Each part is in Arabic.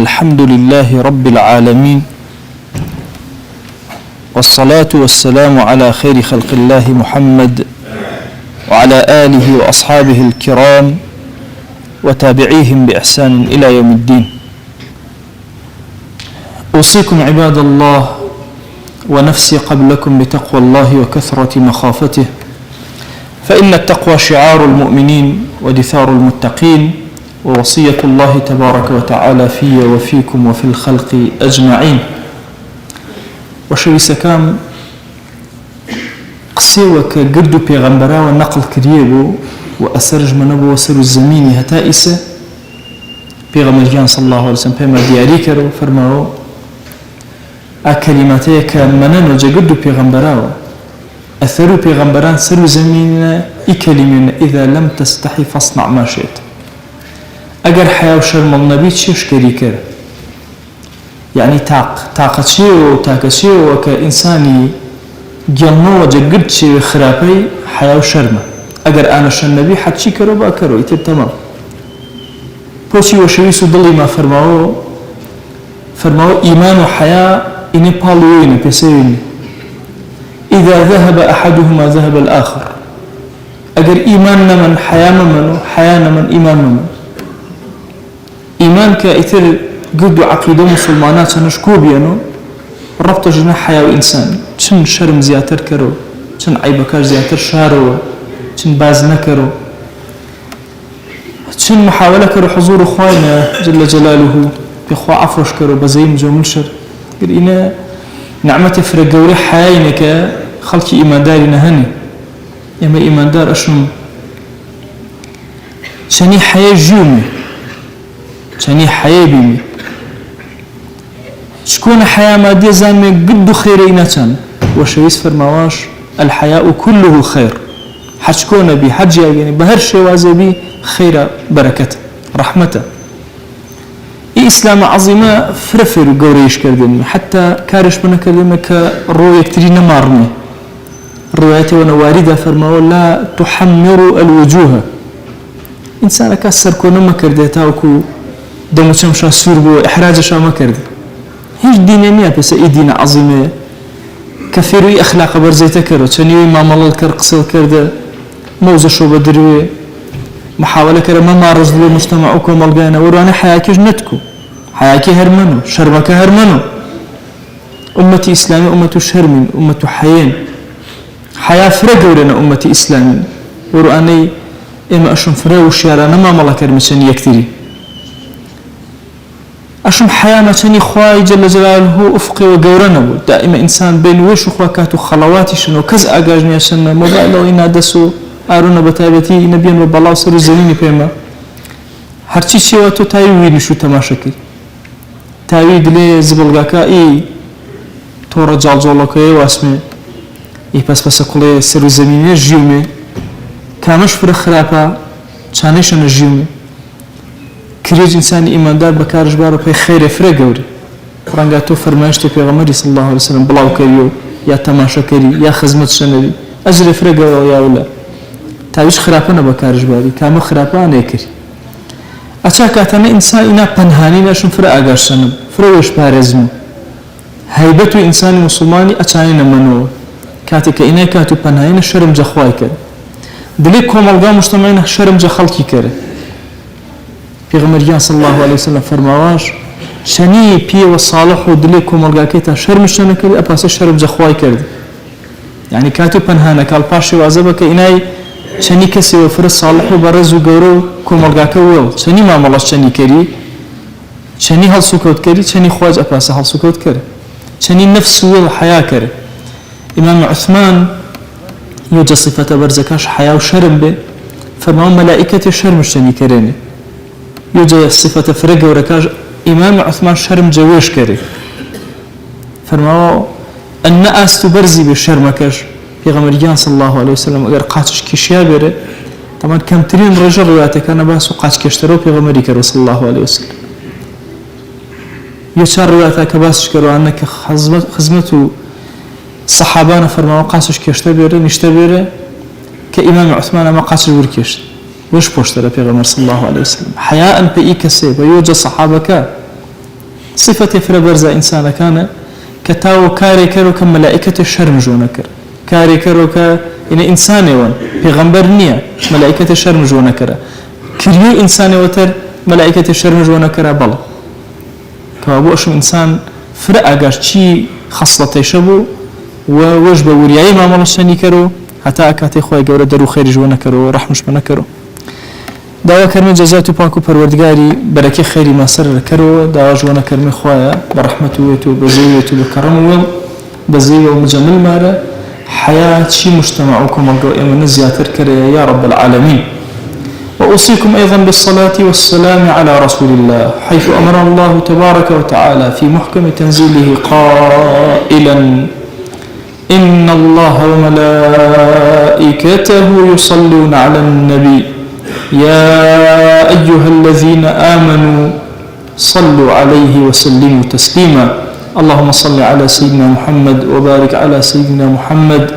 الحمد لله رب العالمين، والصلاة والسلام على خير خلق الله محمد وعلى آله وأصحابه الكرام وتابعيهم بإحسان إلى يوم الدين. أوصيكم عباد الله ونفسي قبلكم بتقوى الله وكثرة مخافته، فإن التقوى شعار المؤمنين ودثار المتقين، ووصية الله تبارك وتعالى في وفيكم وفي الخلق أجمعين. وشويس كام قسيوك قردو بيغمبرا ونقل كريبو وأسرج منبو وسر الزمين هتائسة بيغمبريان صلى الله عليه وسلم بما دياري كرو فرماو أكلماتيك منن وجقردو بيغمبرا أثروا بيغمبران سر زمين إكلمين إذا لم تستحي فاصنع ما شئت. أجر حياة وشرم النبي تشيش كريكر، يعني طاقة شيء وطاقة شيء وكإنساني جنو وجقد شيء خرابي حياة وشرم. أجر أنا شن النبي حد شيء كرو بأكرو يتر تمام. بوشي وشوي سدلي ما فرماو إيمان وحياة إني بالوين بسوين، إذا ذهب أحدهما ذهب الآخر. أجر إيماننا من حياة من حياة من إيمان من إيمان كإثر قد عقيدة مسلمانات نشكو بيانو ربط جناح حياة وإنسان. شن شرم زياتر كرو، شن عيبكار زياتر شارو، شن باز نكرو، شن محاولة كرو حضور أخواننا جل جلاله بإخوة عفرش كرو بزيم جو منشر. قل إنا نعمة فرق قولي حياينك خلقي إيمان داري نهني يما إيمان دار أشم شني حياة جيومي شني حياة بيمي شكون حياة مادية زانمي قد خيرينتان وشويس فرماواش الحياء كله خير. حشكون بي حج يعني بهر شيء وازبي خير بركة رحمة. إسلام عظيمة فرفر قوريش كردني حتى كارش بنا كلمة كرؤية كتير نمارني الروايات ونواردها فرماوا لا تحمروا الوجوه. إنسان كسر كونه ما كردته وكو دموشم شاسور بو إحراج شا ما كرد. هيج دينية بس إيه دين عظيمة كثيري أخلاق برزيته كرو تنيوي ما ملل كر قصل كرده موزة شو بدروي محاولة كرا ما مارز له مجتمعكم ملقانا ورانا حياكي جنتكو حياكي هرمنو شربك هرمنو. أمتي إسلامي أمة شرمين أمة حيين حياة فرق ورنا أمتي إسلامي وراني إما أشم فرق وشيارانا ما ملل كرمشان يكتري أشم حيانا تاني خواي جل جلاله أفقي وقورنا دائما إنسان بين ويش وخواكات وخلواتي شنو كز أجاجني عشان موبايل وإنا دسو أرونا بتابتي نبيان وبالله سر الزمين بيما هرشي شيواتو تايوي نشو تماشكي تايوي دلي زبلغاكا إي تورا جالجولوكا إي واسمي إي بس أقولي سر الزمين جيومي كامش فرق خرابا چانيشن جيومي كريج إنسان إيمان دار بكارج بارو في خير فرق قوري فرانقاتو فرماشتو في غمري صلى الله عليه وسلم بلاو كريو يا تماشكري يا خزمت شنري أجر فرق قوري يا ولا تاويش خرابانا بكارج باري كامو خرابانا يكري أتاكاتنا إنسان إنا پنهاني ناشن فرق آقاش سنم فرقوش بارزمو هيبتو إنسان مسلماني أتانينا منو كاتك إنا كاتو پنهاني شرم جخواي كر دليك كومالغا مجتمعين شرم جخلقي كر. پیغمبر صلى الله عليه وسلم فرماواش شني بي وصالح ودليك كومالغا كيتا شرم شنو كري أباس شرم جخواي كر يعني كاتو پنهانا كالباشي وازبك إناي شني كسي وفر صالح وبرز وقورو كومالغا كويل شني ما ملاش شني كري شني هل سكوت كري شني خواج أباس هل سكوت كري شني نفس ويل حياة كري. إمام عثمان يوجد صفة برزكاش حياة وشرم به فرماو ملائكة شرم شني كريني يوجد صفة فرق وركاج إمام عثمان شرم جويش كري فرماو الناس تبرزي بالشرمكش في غمريان صلى الله عليه وسلم أجر قاتش كشيا بره طبعا كم ترين رجل رواياتك أنا بس وقاتش كشترو في غمري كرو صلى الله عليه وسلم يشار رواياتك بس كرو أنك خزمته صحابانا فرماو قاتش كشتبره نشتبره كإمام عثمان ما قاتش وركشت وش بوشترى پیغمبر صلى الله عليه وسلم حياء بإيكسي ويوجد صحابك صفة فرا برز إنسان كان كتاو كاري كرو كملائكة الشرم جونكر كاري كرو إن إنسان وان پیغمبر نية ملائكة الشرم جونكر كريو إنسان وتر ملائكة الشرم جونكر بلا كابو أشو إنسان فرا أجاش شي خصلتي شبو ووجب ورياي ما ملشاني كرو حتى أكاتي خوي جورا درو خير جونكر ورحمش منكرو داوا كرم جزاتو باكو پروردگاري بركي خيري ما سر كرو داوا جوانا كرم خوايا برحمته ويتو بزيوتو بكرمه بزيو ومجمل مارا حياة شي مجتمعكم الرؤية من زياتر كريا يا رب العالمين. وأوصيكم أيضا بالصلاة والسلام على رسول الله حيث أمر الله تبارك وتعالى في محكم تنزيله قائلا إن الله وملائكته يصلون على النبي يا أيها الذين آمنوا صلوا عليه وسلموا تسليما اللهم صل على سيدنا محمد وبارك على سيدنا محمد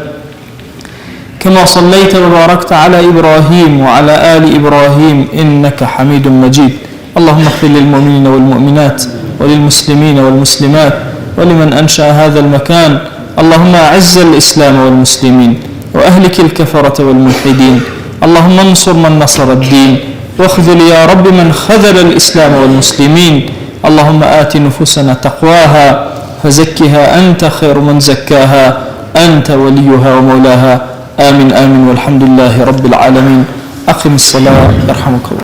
كما صليت وباركت على إبراهيم وعلى آل إبراهيم إنك حميد مجيد اللهم اغفر للمؤمنين والمؤمنات وللمسلمين والمسلمات ولمن أنشأ هذا المكان اللهم أعز الإسلام والمسلمين وأهلك الكفرة والملحدين اللهم انصر من نصر الدين واخذل يا رب من خذل الإسلام والمسلمين اللهم آت نفوسنا تقواها فزكها أنت خير من زكاها أنت وليها ومولاها آمين آمين والحمد لله رب العالمين أقم الصلاة يرحمك الله.